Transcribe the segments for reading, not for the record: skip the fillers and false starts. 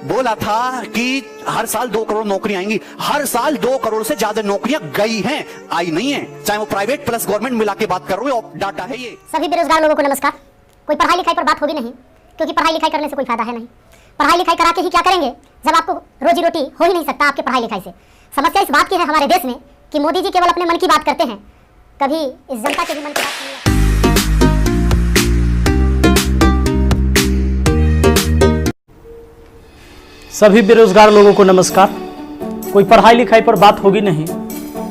बोला था कि हर साल 2 करोड़ नौकरी आएंगी। हर साल 2 करोड़ से ज्यादा नौकरियां गई हैं, आई नहीं है। चाहे वो प्राइवेट प्लस गवर्नमेंट मिला के बात कर रहे हो, डाटा है ये। सभी बेरोजगार लोगों को नमस्कार। कोई पढ़ाई लिखाई पर बात होगी नहीं, क्योंकि पढ़ाई लिखाई करने से कोई फायदा है नहीं। पढ़ाई लिखाई करा के ही क्या करेंगे जब आपको रोजी रोटी हो ही नहीं सकता आपके पढ़ाई लिखाई से। समस्या इस बात की है हमारे देश में कि मोदी जी केवल अपने मन की बात करते हैं, कभी इस जनता के भी मन की बात नहीं। सभी बेरोजगार लोगों को नमस्कार। कोई पढ़ाई लिखाई पर बात होगी नहीं,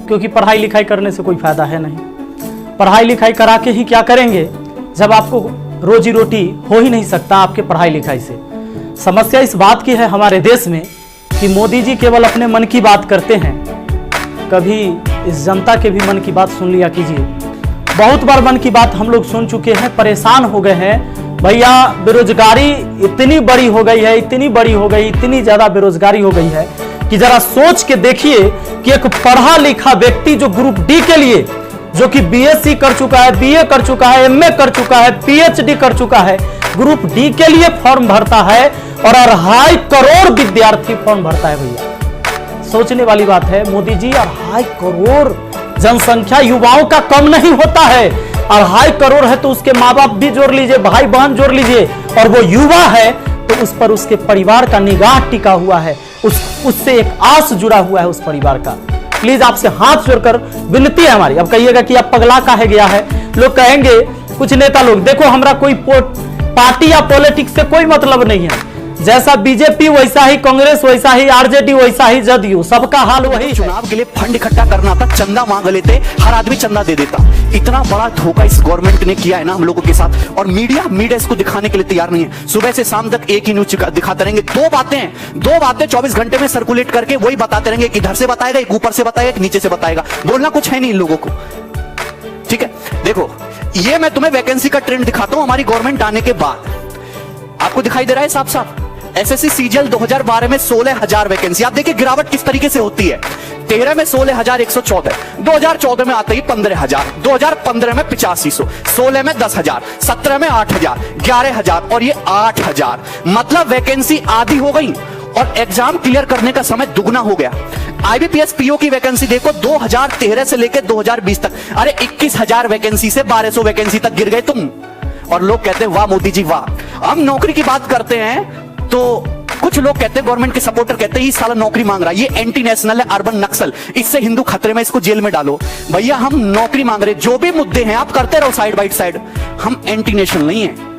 क्योंकि पढ़ाई लिखाई करने से कोई फायदा है नहीं। पढ़ाई लिखाई करा के ही क्या करेंगे जब आपको रोजी रोटी हो ही नहीं सकता आपके पढ़ाई लिखाई से। समस्या इस बात की है हमारे देश में कि मोदी जी केवल अपने मन की बात करते हैं, कभी इस जनता के भी मन की बात सुन लिया कीजिए। बहुत बार मन की बात हम लोग सुन चुके हैं, परेशान हो गए हैं। भैया बेरोजगारी इतनी बड़ी हो गई है, इतनी बड़ी हो गई, इतनी ज्यादा बेरोजगारी हो गई है कि जरा सोच के देखिए कि एक पढ़ा लिखा व्यक्ति जो ग्रुप डी के लिए, जो कि बीएससी कर चुका है, बीए कर चुका है, एमए कर चुका है, पीएचडी कर चुका है, ग्रुप डी के लिए फॉर्म भरता है और 2.5 करोड़ विद्यार्थी फॉर्म भरता है। भैया सोचने वाली बात है, मोदी जी 2.5 करोड़ जनसंख्या युवाओं का कम नहीं होता है। 2.5 करोड़ है तो उसके माँ बाप भी जोड़ लीजिए, भाई बहन जोड़ लीजिए, और वो युवा है तो उस पर उसके परिवार का निगाह टिका हुआ है, उससे एक आस जुड़ा हुआ है उस परिवार का। प्लीज आपसे हाथ जोड़कर विनती है हमारी। अब कहिएगा कि अब पगला काहे गया है, लोग कहेंगे कुछ नेता लोग, देखो हमरा कोई पार्टी या पॉलिटिक्स से कोई मतलब नहीं है, जैसा बीजेपी वैसा ही कांग्रेस, वैसा ही आरजेडी, वैसा ही जदयू, सबका हाल वही। चुनाव के लिए फंड इकट्ठा करना था, चंदा मांग लेते, हर आदमी चंदा दे देता। इतना बड़ा धोखा इस गवर्नमेंट ने किया है ना हम लोगों के साथ, और मीडिया इसको दिखाने के लिए तैयार नहीं है। सुबह से शाम तक एक ही न्यूज दिखाते रहेंगे, दो बातें 24 घंटे में सर्कुलेट करके वही बताते रहेंगे। इधर से बताएगा, एक ऊपर से बताएगा, एक नीचे से बताएगा, बोलना कुछ है नहीं इन लोगों को। ठीक है, देखो ये मैं तुम्हें वैकेंसी का ट्रेंड दिखाता हूं हमारी गवर्नमेंट आने के बाद। आपको दिखाई दे रहा है साफ साफ, एसएससी सीजीएल 2012 में 16,000 वैकेंसी। आप देखिए गिरावट किस तरीके से होती है। 13 में 16,114, 2014 में आते ही 15,000, 2015 में 8500, 16 में 10,000, 17 में 8,000, 11,000 और ये 8,000। मतलब वैकेंसी आधी हो गई और एग्जाम क्लियर करने का समय दुगना हो गया। आईबीपीएस पीओ की वैकेंसी देखो 2013 से लेकर 2020 तक, अरे 21,000 वैकेंसी से 1200 वैकेंसी तक गिर गए तुम। और लोग कहते हैं वाह मोदी जी वाह। हम नौकरी की बात करते हैं तो कुछ लोग कहते हैं, गवर्नमेंट के सपोर्टर कहते हैं ये साला नौकरी मांग रहा है, ये एंटी नेशनल है, अर्बन नक्सल, इससे हिंदू खतरे में, इसको जेल में डालो। भैया हम नौकरी मांग रहे, जो भी मुद्दे हैं आप करते रहो साइड बाय साइड, हम एंटी नेशनल नहीं है।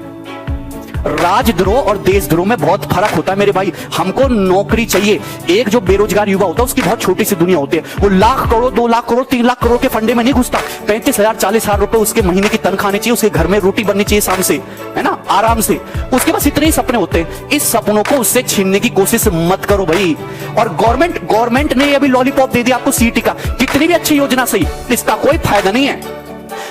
राजद्रोह और देशद्रोह में बहुत फर्क होता है मेरे भाई। हमको नौकरी चाहिए। एक जो बेरोजगार युवा होता है उसकी बहुत छोटी सी दुनिया होती है, वो लाख करोड़, 2 लाख करोड़, 3 लाख करोड़ के फंडे में नहीं घुसता। 35,000 40,000 रुपए उसके महीने की तनख्वाह आनी चाहिए, उसके घर में रोटी बननी चाहिए शाम से, है ना, आराम से। उसके पास इतने ही सपने होते हैं। इस सपनों को उससे छीनने की कोशिश मत करो भाई। और गवर्नमेंट ने अभी लॉलीपॉप दे दिया आपको सीटी का, कितनी भी अच्छी योजना सही, इसका कोई फायदा नहीं है।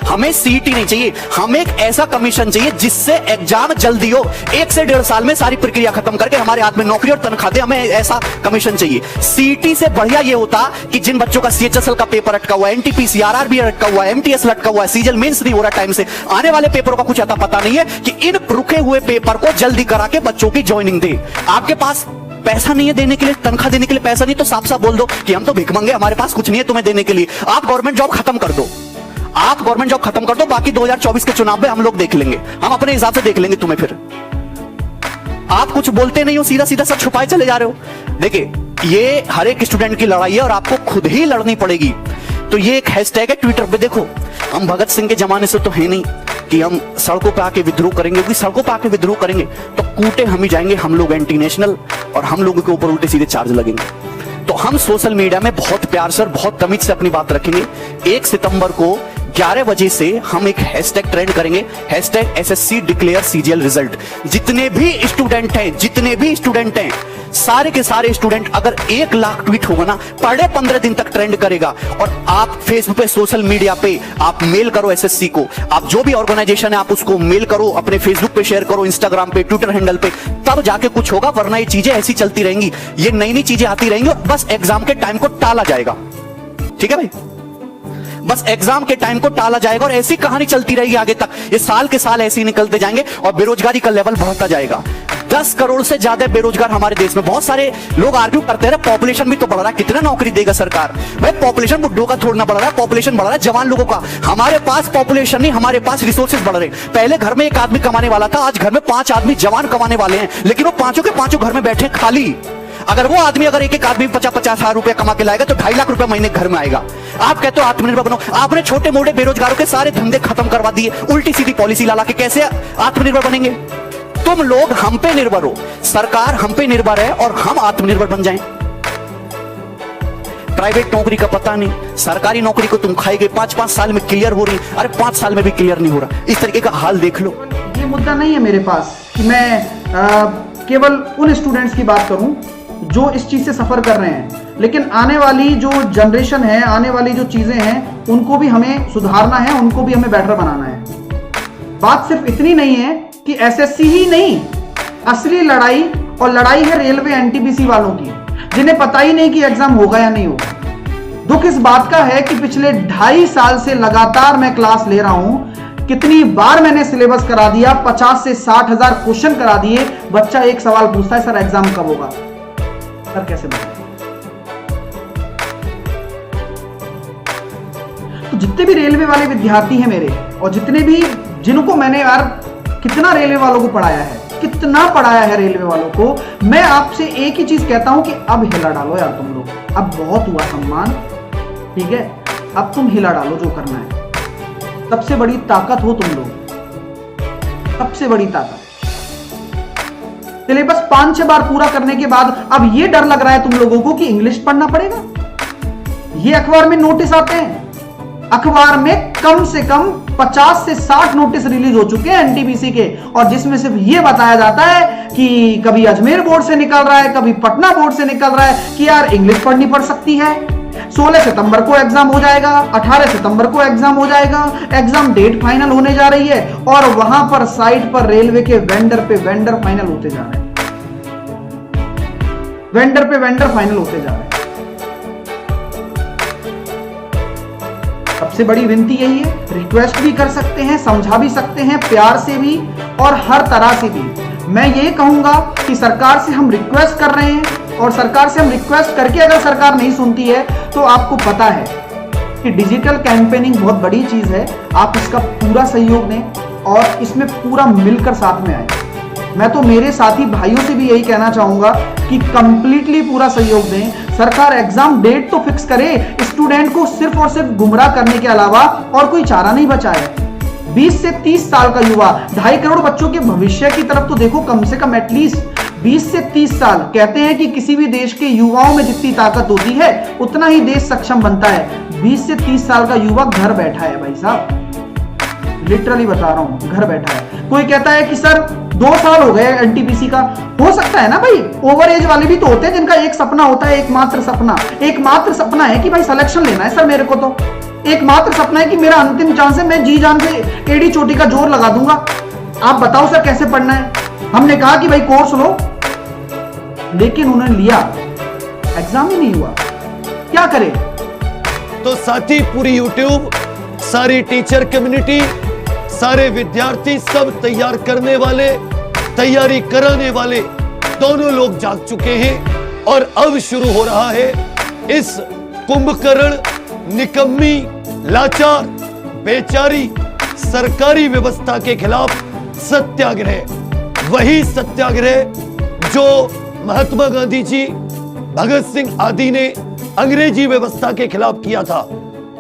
हमें सीटी नहीं चाहिए, हमें एक ऐसा कमीशन चाहिए जिससे एग्जाम जल्दी हो, 1 से 1.5 साल में सारी प्रक्रिया खत्म करके हमारे हाथ में नौकरी और तनख्वाह दे। हमें ऐसा कमीशन चाहिए। सीटी से बढ़िया ये होता कि जिन बच्चों का सीएचएसएल का पेपर अटका हुआ है, एनटीपीसी, आरआरबी अटका हुआ है, एमटीएस लटका हुआ है, सीजीएल मेंस नहीं हो रहा टाइम से, आने वाले पेपरों का कुछ आता पता नहीं है, कि इन रुके हुए पेपर को जल्दी करा के बच्चों की ज्वाइनिंग दे। आपके पास पैसा नहीं है देने के लिए, तनख्वाह देने के लिए पैसा नहीं, तो साफ साफ बोल दो कि हम तो भिख मंगे, हमारे पास कुछ नहीं है तुम्हें देने के लिए। आप गवर्नमेंट जॉब खत्म कर दो, आप गवर्नमेंट जॉब खत्म कर दो, बाकी 2024 के चुनाव में हम लोग देख लेंगे, हम अपने हिसाब से देख लेंगे तुम्हें। फिर आप कुछ बोलते नहीं हो, सीधा सीधा सब छुपाए चले जा रहे हो। देखिए ये हर एक स्टूडेंट की लड़ाई है और आपको खुद ही लड़नी पड़ेगी। तो ये एक हैशटैग है ट्विटर पे, देखो हम भगत सिंह के जमाने से तो है नहीं कि हम सड़कों पे आके विद्रोह करेंगे, क्योंकि सड़कों पे आके विद्रोह करेंगे तो कूटे हम ही जाएंगे, हम लोग एंटी नेशनल, और हम लोगों के ऊपर उल्टे सीधे चार्ज लगेंगे। तो हम सोशल मीडिया में बहुत प्यार से और बहुत तमीज से अपनी बात रखेंगे। 1 सितंबर को 11 बजे से हम एक हैशटैग ट्रेंड करेंगे, hashtag SSC declare CGL result. जितने भी स्टूडेंट हैं, सारे के सारे स्टूडेंट, अगर 1 लाख ट्वीट होगा ना, पढ़े 15 दिन तक ट्रेंड करेगा। और आप फेसबुक पे, सोशल मीडिया पे आप मेल करो एसएससी को, आप जो भी ऑर्गेनाइजेशन है आप उसको मेल करो, अपने फेसबुक पे शेयर करो, इंस्टाग्राम पे, ट्विटर हैंडल पे, तब जाके कुछ होगा। वरना ये चीजें ऐसी चलती रहेंगी, ये नई नई चीजें आती रहेंगी, बस एग्जाम के टाइम को टाला जाएगा। ठीक है भाई, बस एग्जाम के टाइम को टाला जाएगा और ऐसी कहानी चलती रहेगी आगे तक। ये साल के साल ऐसे ही निकलते जाएंगे और बेरोजगारी का लेवल बढ़ता जाएगा। 10 करोड़ से ज्यादा बेरोजगार हमारे देश में। बहुत सारे लोग आर्ग्यू करते हैं पॉपुलेशन भी तो बढ़ रहा है, कितना नौकरी देगा सरकार? भाई पॉपुलेशन बुड्ढों का थोड़ा बढ़ रहा है, पॉपुलेशन बढ़ रहा है जवान लोगों का। हमारे पास पॉपुलेशन नहीं, हमारे पास रिसोर्सेज बढ़ रहे हैं। पहले घर में एक आदमी कमाने वाला था, आज घर में 5 आदमी जवान कमाने वाले हैं, लेकिन वो पांचों के पांचों घर में बैठे खाली। अगर वो आदमी अगर एक आदमी 50-50 हजार रुपए कमा के लाएगा तो 2.5 लाख रुपए महीने घर में आएगा। आप कहते हो आत्मनिर्भर बनो, आपने छोटे मोटे बेरोजगारों के सारे धंधे खत्म करवा दिए, उल्टी सीधी पॉलिसी ला के कैसे आत्मनिर्भर बनेंगे? तुम लोग हम पे निर्भर हो, सरकार हम पे निर्भर है और हम आत्मनिर्भर बन जाएं। प्राइवेट नौकरी का पता नहीं, सरकारी नौकरी को तुम खाएंगे, 5-5 साल में क्लियर हो रही, अरे 5 साल में भी क्लियर नहीं हो रहा। इस तरीके का हाल देख लो। ये मुद्दा नहीं है मेरे पास कि मैं केवल उन स्टूडेंट्स की बात करूं जो इस चीज से सफर कर रहे हैं, लेकिन आने वाली जो जनरेशन है, आने वाली जो चीजें हैं, उनको भी हमें सुधारना है, उनको भी हमें बेटर बनाना है। बात सिर्फ इतनी नहीं है कि एसएससी ही नहीं, असली लड़ाई और लड़ाई है रेलवे एनटीपीसी वालों की, जिन्हें पता ही नहीं कि एग्जाम होगा या नहीं होगा। दुख इस बात का है कि पिछले 2.5 साल से लगातार मैं क्लास ले रहा हूं, कितनी बार मैंने सिलेबस करा दिया, 50 से 60 हजार क्वेश्चन करा दिए, बच्चा एक सवाल पूछता है, सर एग्जाम कब होगा? सर कैसे बताएं? तो जितने भी रेलवे वाले विद्यार्थी हैं मेरे, और जितने भी जिनको मैंने यार कितना रेलवे वालों को पढ़ाया है, कितना पढ़ाया है रेलवे वालों को, मैं आपसे एक ही चीज कहता हूं कि अब हिला डालो यार तुम लोग, अब बहुत हुआ सम्मान, ठीक है? अब तुम हिला डालो जो करना है। सबसे बड़ी ताकत हो तुम लोग, सबसे बड़ी ताकत। सिलेबस 5-6 बार पूरा करने के बाद अब ये डर लग रहा है तुम लोगों को कि इंग्लिश पढ़ना पड़ेगा। ये अखबार में नोटिस आते हैं, अखबार में कम से कम 50 से 60 नोटिस रिलीज हो चुके हैं एनटीपीसी के, और जिसमें सिर्फ ये बताया जाता है कि कभी अजमेर बोर्ड से निकल रहा है, कभी पटना बोर्ड से निकल रहा है कि यार इंग्लिश पढ़नी पड़ सकती है। 16 सितंबर को एग्जाम हो जाएगा, 18 सितंबर को एग्जाम हो जाएगा, एग्जाम डेट फाइनल होने जा रही है, और वहां पर साइट पर रेलवे के वेंडर पे वेंडर फाइनल होते जा रहे हैं, वेंडर पे वेंडर फाइनल होते जा रहे हैं। सबसे बड़ी विनती यही है, रिक्वेस्ट भी कर सकते हैं, समझा भी सकते हैं, प्यार से भी और हर तरह से भी। मैं ये कहूंगा कि सरकार से हम रिक्वेस्ट कर रहे हैं, और सरकार से हम रिक्वेस्ट करके अगर सरकार नहीं सुनती है तो आपको पता है कि डिजिटल कैंपेनिंग बहुत बड़ी चीज है, आप इसका पूरा सहयोग दें और इसमें पूरा मिलकर साथ में आए। मैं तो मेरे साथी भाइयों से भी यही कहना चाहूंगा कि कंप्लीटली पूरा सहयोग दें। सरकार एग्जाम डेट तो फिक्स करे, स्टूडेंट को सिर्फ और सिर्फ गुमराह करने के अलावा और कोई चारा नहीं बचा है। 20 से 30 साल का युवा, 2.5 करोड़ बच्चों के भविष्य की तरफ तो देखो, कम से कम एटलीस्ट 20 से 30 साल। कहते हैं कि किसी भी देश के युवाओं में जितनी ताकत होती है उतना ही देश सक्षम बनता है। 20 से 30 साल का युवा घर बैठा है भाई साहब, लिटरली बता रहा हूं, घर बैठा है। कोई कहता है कि सर 2 साल हो गए एनटीपीसी का, हो सकता है ना भाई, ओवर एज वाले भी तो होते हैं जिनका एक सपना होता है, एकमात्र सपना है कि भाई सिलेक्शन लेना है सर, मेरे को तो एकमात्र सपना है कि मेरा अंतिम चांस है, मैं जी जान से एड़ी चोटी का जोर लगा दूंगा। आप बताओ सर कैसे पढ़ना है? हमने कहा कि भाई कोर्स लो, लेकिन उन्होंने लिया, एग्जाम ही नहीं हुआ, क्या करें? तो साथी पूरी यूट्यूब, सारी टीचर कम्युनिटी, सारे विद्यार्थी, सब तैयार करने वाले, तैयारी कराने वाले दोनों लोग जाग चुके हैं, और अब शुरू हो रहा है इस कुंभकर्ण, निकम्मी, लाचार, बेचारी सरकारी व्यवस्था के खिलाफ सत्याग्रह। वही सत्याग्रह जो महात्मा गांधी जी, भगत सिंह आदि ने अंग्रेजी व्यवस्था के खिलाफ किया था,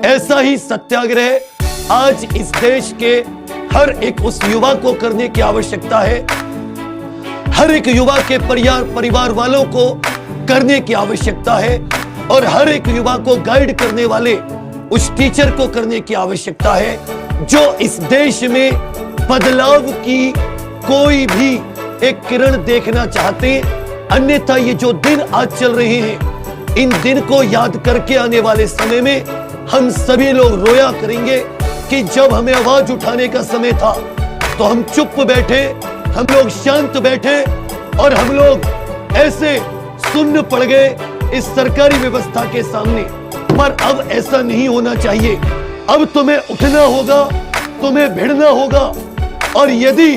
ऐसा ही सत्याग्रह आज इस देश के हर एक उस युवा को करने की आवश्यकता है। हर एक युवा के परिवार वालों को करने की आवश्यकता है, और हर एक युवा को गाइड करने वाले उस टीचर को करने की आवश्यकता है जो इस देश में बदलाव की कोई भी एक किरण देखना चाहते। अन्यथा ये जो दिन आज चल रहे हैं, इन दिन को याद करके आने वाले समय में हम सभी लोग रोया करेंगे कि जब हमें आवाज उठाने का समय था तो हम चुप बैठे, हम लोग शांत बैठे, और हम लोग ऐसे सुन्न पड़ गए इस सरकारी व्यवस्था के सामने। पर अब ऐसा नहीं होना चाहिए। अब तुम्हें उठना होगा, तुम्हें भिड़ना होगा, और यदि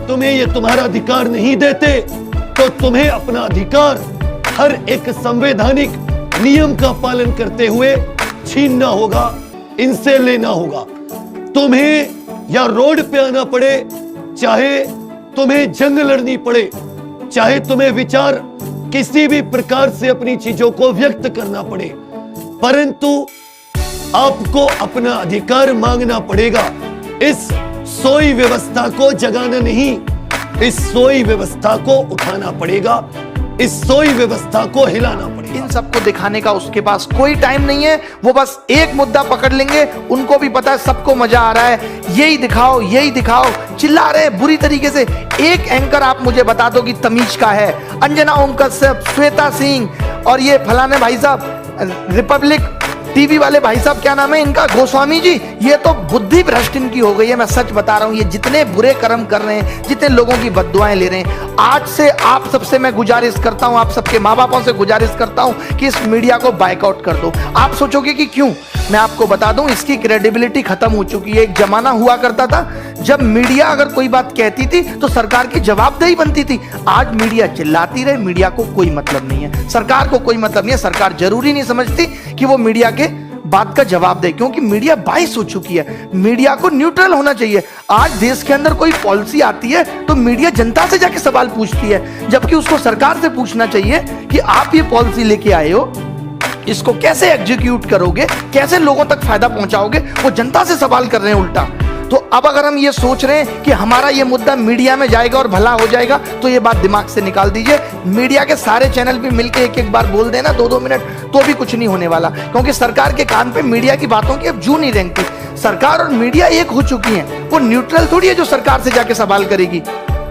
तुम्हें ये तुम्हारा अधिकार नहीं देते तो तुम्हें अपना अधिकार हर एक संवैधानिक नियम का पालन करते हुए छीनना होगा, इनसे लेना होगा। तुम्हें या रोड पे आना पड़े, चाहे तुम्हें जंग लड़नी पड़े, चाहे तुम्हें विचार किसी भी प्रकार से अपनी चीजों को व्यक्त करना पड़े, परंतु आपको अपना अधिकार मांगना पड़ेगा। इस सोई व्यवस्था को जगाना नहीं, इस सोई व्यवस्था को उठाना पड़ेगा, इस सोई व्यवस्था को हिलाना पड़ेगा। इन सबको दिखाने का उसके पास कोई टाइम नहीं है। वो बस एक मुद्दा पकड़ लेंगे, उनको भी पता है सबको मजा आ रहा है, यही दिखाओ यही दिखाओ, चिल्ला रहे हैं बुरी तरीके से। एक एंकर आप मुझे बता दो कि तमीज का है, अंजना ओम कश्यप, श्वेता सिंह और ये फलाने भाई साहब रिपब्लिक टीवी वाले भाई साहब, क्या नाम है इनका, गोस्वामी जी, ये तो बुद्धि भ्रष्ट इनकी हो गई है। मैं सच बता रहा हूं, ये जितने बुरे कर्म कर रहे हैं, जितने लोगों की बद्दुआएं ले रहे हैं, आज से आप सबसे मैं गुजारिश करता हूं, आप सबके माँ बापों से गुजारिश करता हूं कि इस मीडिया को बाइकआउट कर दो। आप सोचोगे कि क्यों, मैं आपको बता दूं, इसकी क्रेडिबिलिटी खत्म हो चुकी है। एक जमाना हुआ करता था जब मीडिया अगर कोई बात कहती थी तो सरकार की जवाबदेही बनती थी। आज मीडिया चिल्लाती रहे, मीडिया को कोई मतलब नहीं है, सरकार को कोई मतलब नहीं है। सरकार जरूरी नहीं समझती कि वो मीडिया के बात का जवाब दे, क्योंकि मीडिया बाइस हो चुकी है। मीडिया को न्यूट्रल होना चाहिए। आज देश के अंदर कोई पॉलिसी आती है तो मीडिया जनता से जाके सवाल पूछती है, जबकि उसको सरकार से पूछना चाहिए कि आप ये पॉलिसी लेके आए हो, इसको कैसे एग्जीक्यूट करोगे, कैसे लोगों तक फायदा पहुंचाओगे। वो जनता से सवाल कर रहे हैं उल्टा। तो अब अगर हम ये सोच रहे हैं कि हमारा ये मुद्दा मीडिया में जाएगा और भला हो जाएगा, तो ये बात दिमाग से निकाल दीजिए। मीडिया के सारे चैनल भी मिलकर एक एक बार बोल देना 2-2 मिनट, तो भी कुछ नहीं होने वाला, क्योंकि सरकार के कान पे मीडिया की बातों की अब जू नहीं रेंगती। सरकार और मीडिया एक हो चुकी है, वो न्यूट्रल थोड़ी है जो सरकार से जाके सवाल करेगी।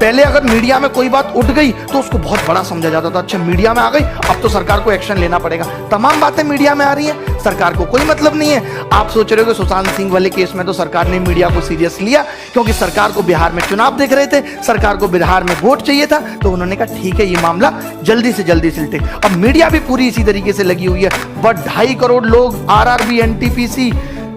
पहले अगर मीडिया में कोई बात उठ गई तो उसको बहुत बड़ा समझा जाता था, अच्छा मीडिया में आ गई अब तो सरकार को एक्शन लेना पड़ेगा। तमाम बातें मीडिया में आ रही हैं, सरकार को कोई मतलब नहीं है। आप सोच रहे हो कि सुशांत सिंह वाले केस में तो सरकार ने मीडिया को सीरियस लिया, क्योंकि सरकार को बिहार में चुनाव देख रहे थे, सरकार को बिहार में वोट चाहिए था, तो उन्होंने कहा ठीक है ये मामला जल्दी से जल्दी सिलटे। अब मीडिया भी पूरी इसी तरीके से लगी हुई है। बट 2.5 करोड़ लोग आरआरबी, एनटीपीसी,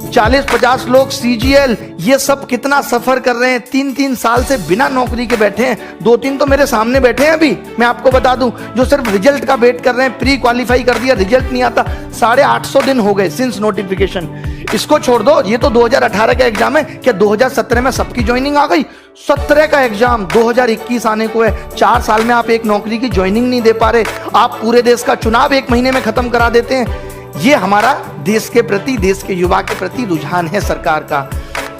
40-50 लोग सीजीएल, ये सब कितना सफर कर रहे हैं, 3-3 साल से बिना नौकरी के बैठे हैं। 2-3 तो मेरे सामने बैठे हैं अभी, मैं आपको बता दूं, जो सिर्फ रिजल्ट का वेट कर रहे हैं। प्री क्वालिफाई कर दिया, रिजल्ट नहीं आता, 850 दिन हो गए सिंस नोटिफिकेशन। इसको छोड़ दो, ये तो 2018 का एग्जाम है, क्या 2017 में सबकी ज्वाइनिंग आ गई? 17 का एग्जाम 2021 आने को है। 4 साल में आप एक नौकरी की ज्वाइनिंग नहीं दे पा रहे। आप पूरे देश का चुनाव 1 महीने में खत्म करा देते हैं। ये हमारा देश के प्रति, देश के युवा के प्रति रुझान है सरकार का।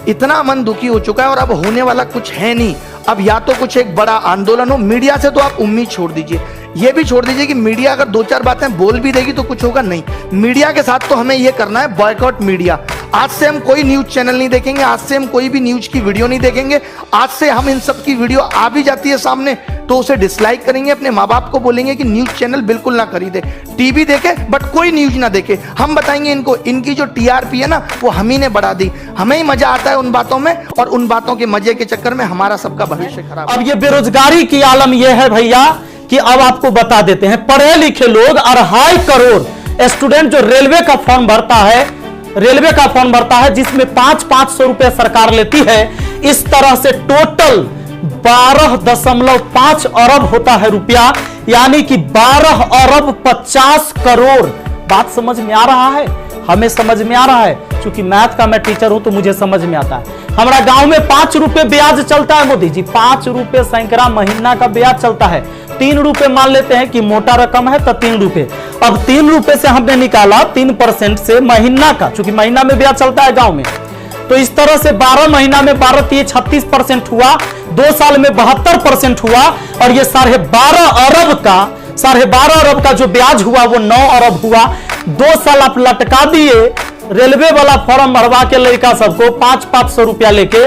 इतना मन दुखी हो चुका है और अब होने वाला कुछ है नहीं। अब या तो कुछ एक बड़ा आंदोलन हो, मीडिया से तो आप उम्मीद छोड़ दीजिए, ये भी छोड़ दीजिए कि मीडिया अगर 2-4 बातें बोल भी देगी तो कुछ होगा नहीं। मीडिया के साथ तो हमें ये करना है, बॉयकॉट मीडिया। आज से हम कोई न्यूज चैनल नहीं देखेंगे, आज से हम कोई भी न्यूज की वीडियो नहीं देखेंगे। आज से हम इन सब की वीडियो आ भी जाती है सामने तो उसे डिसलाइक करेंगे, अपने माँ बाप को बोलेंगे कि न्यूज चैनल बिल्कुल ना खरीदे, टीवी देखे बट कोई न्यूज ना देखे। हम बताएंगे इनको, इनकी जो टीआरपी है ना वो हम ही ने बढ़ा दी। हमें ही मजा आता है उन बातों में, और उन बातों के मजे के चक्कर में हमारा सबका भविष्य खराब। अब ये बेरोजगारी की आलम यह है भैया कि अब आपको बता देते हैं, पढ़े लिखे लोग 2.5 करोड़ स्टूडेंट जो रेलवे का फॉर्म भरता है, जिसमें 500 रुपए सरकार लेती है, इस तरह से टोटल 12.5 अरब होता है रुपया, यानी कि 12 अरब 50 करोड़। बात समझ में आ रहा है? हमें समझ में आ रहा है, क्योंकि मैथ का मैं टीचर हूं तो मुझे समझ में आता है। हमारा गांव में 5 रुपए ब्याज चलता है मोदी जी, 5 रुपए सैकड़ा महीना का ब्याज चलता है। 3 रुपए मान लेते हैं कि मोटा रकम है तो 3 रुपए। अब 3 रुपए से हमने निकाला 3% से महीना का, क्योंकि महीना में ब्याज चलता है गांव में, तो इस तरह से 12 महीना में 36% हुआ, 2 साल में 72% हुआ, और ये 12.5 अरब का जो ब्याज हुआ वो 9 अरब हुआ। 2 साल आप लटका दिए रेलवे वाला फॉर्म भरवा के लड़का सबको 500 रुपया लेके।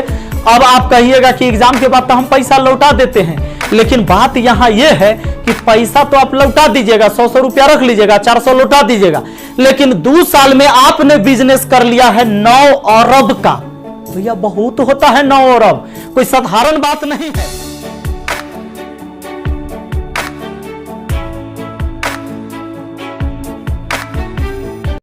अब आप कहिएगा कि एग्जाम के बाद तो हम पैसा लौटा देते हैं, लेकिन बात यहां यह है कि पैसा तो आप लौटा दीजिएगा, 100 रुपया रख लीजिएगा, 400 लौटा दीजिएगा, लेकिन 2 साल में आपने बिजनेस कर लिया है 9 अरब का। तो यह बहुत होता है 9 अरब, कोई साधारण बात नहीं है।